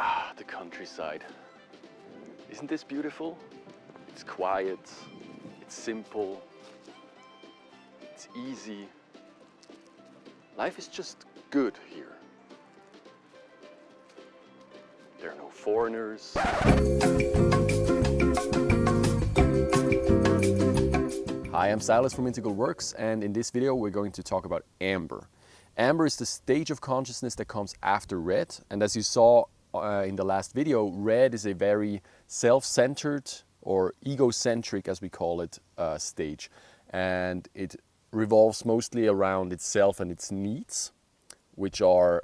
Ah, the countryside. Isn't this beautiful? It's quiet, it's simple, it's easy. Life is just good here. There are no foreigners. Hi, I'm Silas from Integral Works, and in this video we're going to talk about amber. Amber is the stage of consciousness that comes after red, and as you saw in the last video, red is a very self-centered or egocentric, as we call it, stage, and it revolves mostly around itself and its needs, which are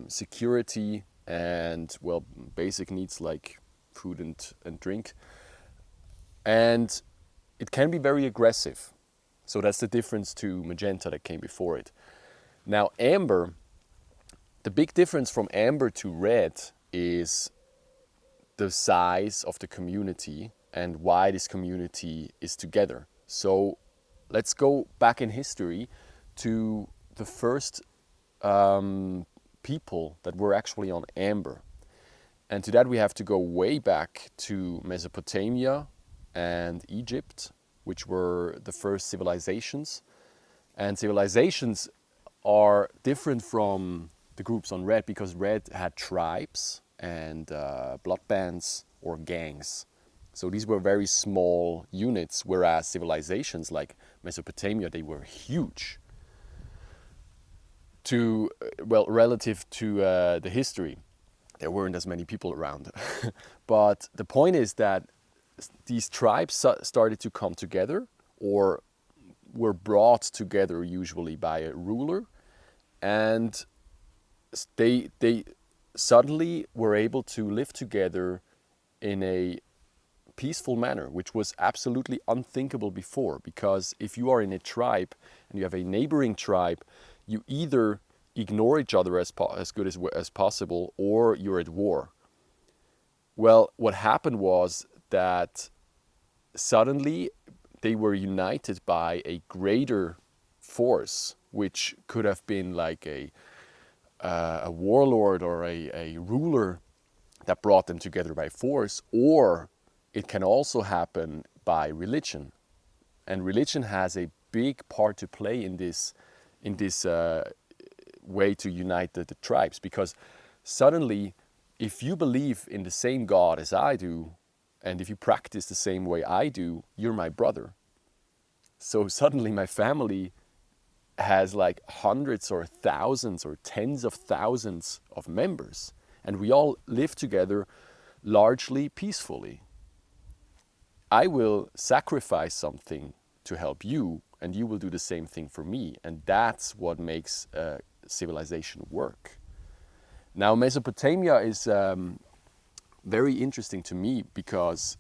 security and, well, basic needs like food and drink. And it can be very aggressive. So that's the difference to magenta that came before it. Now amber, the big difference from amber to red is the size of the community and why this community is together. So let's go back in history to the first people that were actually on amber. And to that we have to go way back to Mesopotamia and Egypt, which were the first civilizations. And civilizations are different from the groups on red because red had tribes and blood bands or gangs. So these were very small units, whereas civilizations like Mesopotamia, they were huge. Relative to the history, there weren't as many people around. But the point is that these tribes started to come together or were brought together usually by a ruler, and they suddenly were able to live together in a peaceful manner, which was absolutely unthinkable before, because if you are in a tribe and you have a neighboring tribe, you either ignore each other as good as possible or you're at war. Well, what happened was that suddenly they were united by a greater force, which could have been like a warlord or a ruler that brought them together by force, or it can also happen by religion. And religion has a big part to play in this way to unite the tribes, because suddenly if you believe in the same God as I do, and if you practice the same way I do, you're my brother. So suddenly my family has like hundreds or thousands or tens of thousands of members, and we all live together largely peacefully. I will sacrifice something to help you, and you will do the same thing for me, and that's what makes civilization work. Now Mesopotamia is very interesting to me because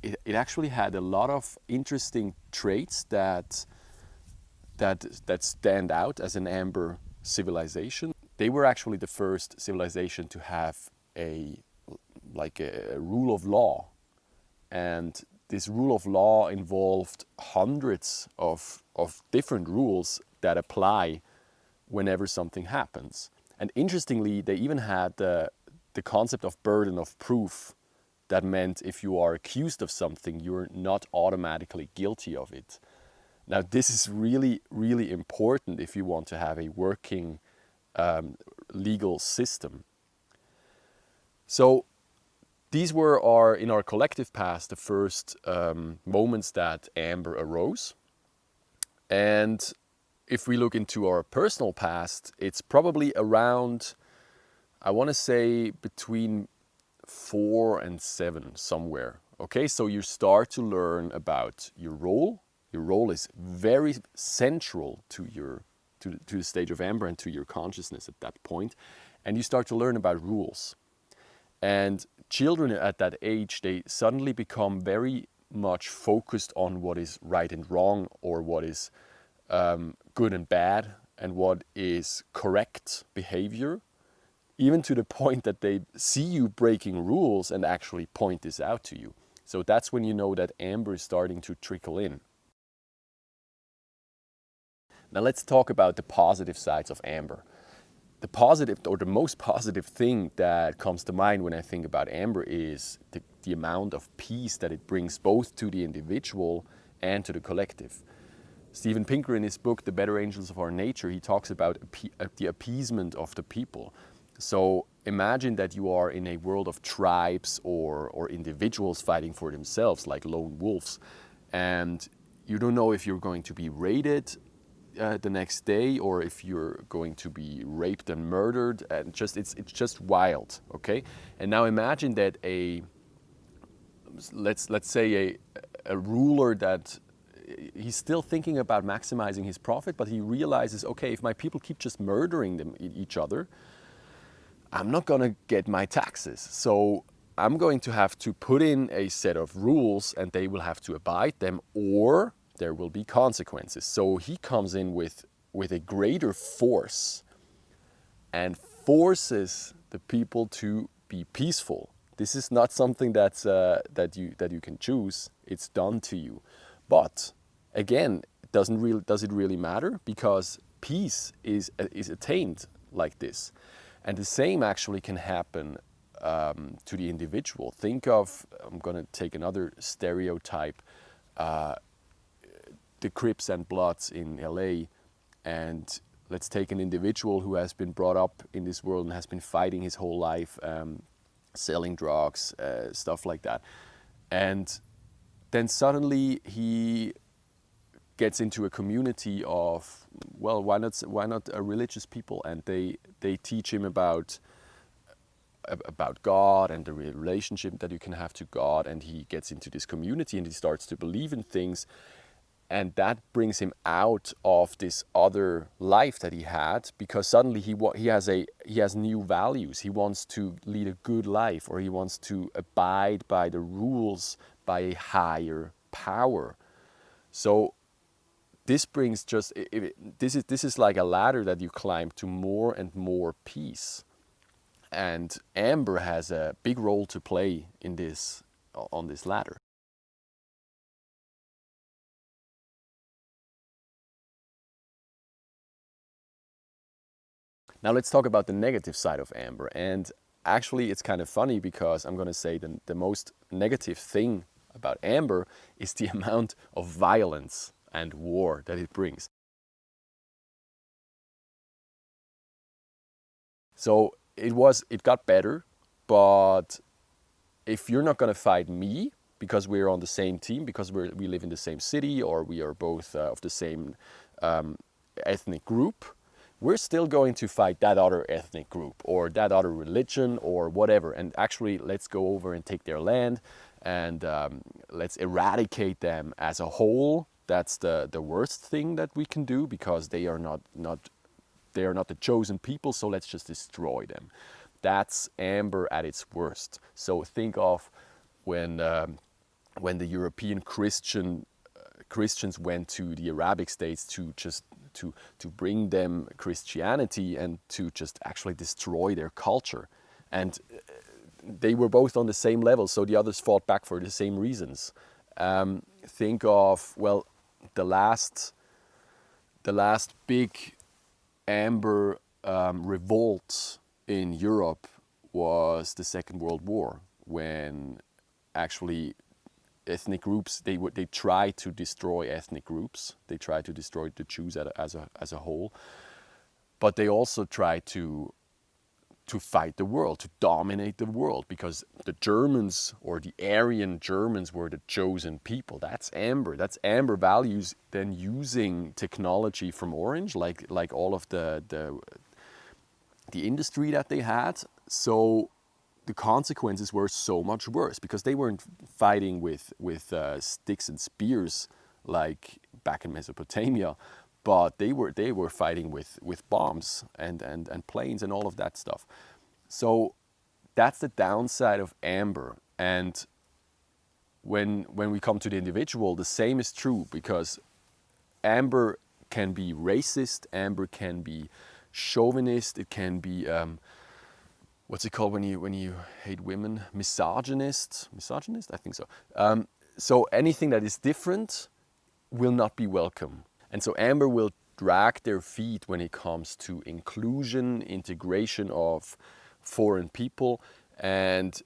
it actually had a lot of interesting traits that stand out as an amber civilization. They were actually the first civilization to have a rule of law, and this rule of law involved hundreds of different rules that apply whenever something happens. And interestingly, they even had the concept of burden of proof. That meant if you are accused of something, you're not automatically guilty of it. Now, this is really, really important if you want to have a working legal system. So these were in our collective past, the first moments that amber arose. And if we look into our personal past, it's probably around, I want to say, between 4 and 7 somewhere. Okay, so you start to learn about your role. Your role is very central to the stage of amber and to your consciousness at that point. And you start to learn about rules. And children at that age, they suddenly become very much focused on what is right and wrong, or what is good and bad, and what is correct behavior, even to the point that they see you breaking rules and actually point this out to you. So that's when you know that amber is starting to trickle in. Now let's talk about the positive sides of amber. the positive, or the most positive thing that comes to mind when I think about amber is the amount of peace that it brings both to the individual and to the collective. Steven Pinker, in his book, The Better Angels of Our Nature, he talks about the appeasement of the people. So imagine that you are in a world of tribes or individuals fighting for themselves, like lone wolves, and you don't know if you're going to be raided the next day or if you're going to be raped and murdered, and it's just wild, okay? And now imagine that let's say a ruler that he's still thinking about maximizing his profit, but he realizes, okay, if my people keep just murdering each other, I'm not going to get my taxes. So I'm going to have to put in a set of rules and they will have to abide them, or there will be consequences. So he comes in with a greater force and forces the people to be peaceful. This is not something that you can choose. It's done to you. But again, does it really matter? Because peace is attained like this. And the same actually can happen to the individual. Think of, I'm going to take another stereotype, the Crips and Bloods in LA, and let's take an individual who has been brought up in this world and has been fighting his whole life, selling drugs, stuff like that. And then suddenly he gets into a community of, well, why not a religious people, and they teach him about God and the relationship that you can have to God, and he gets into this community and he starts to believe in things, and that brings him out of this other life that he had, because suddenly he has new values. He wants to lead a good life, or he wants to abide by the rules by a higher power. So this brings this is like a ladder that you climb to more and more peace. And amber has a big role to play in this, on this ladder. Now let's talk about the negative side of amber. And actually it's kind of funny, because I'm going to say the most negative thing about amber is the amount of violence and war that it brings. So it got better, but if you're not going to fight me because we're on the same team, because we live in the same city, or we are both of the same ethnic group, we're still going to fight that other ethnic group or that other religion or whatever. And actually, let's go over and take their land, and let's eradicate them as a whole. That's the worst thing that we can do, because they are not the chosen people, so let's just destroy them. That's amber at its worst. So think of when the European Christians went to the Arabic states to bring them Christianity and to just actually destroy their culture. And they were both on the same level, so the others fought back for the same reasons. Think of, well, the last big amber revolt in Europe was the Second World War, when actually ethnic groups, they tried to destroy ethnic groups. They tried to destroy the Jews as a whole, but they also tried to fight the world, to dominate the world, because the Germans, or the Aryan Germans, were the chosen people. That's amber. That's amber values then using technology from Orange, like all of the industry that they had. So the consequences were so much worse, because they weren't fighting with sticks and spears like back in Mesopotamia, but they were fighting with bombs and planes and all of that stuff. So that's the downside of amber. And when we come to the individual, the same is true, because amber can be racist, amber can be chauvinist, it can be what's it called when you hate women? Misogynist? I think so. So anything that is different will not be welcome. And so amber will drag their feet when it comes to inclusion, integration of foreign people, and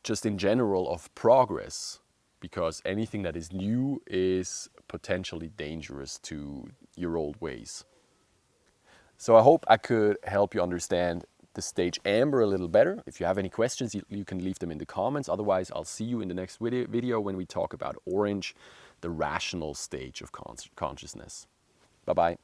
just in general of progress, because anything that is new is potentially dangerous to your old ways. So I hope I could help you understand the stage amber a little better. If you have any questions, you can leave them in the comments. Otherwise, I'll see you in the next video when we talk about orange, the rational stage of consciousness. Bye-bye.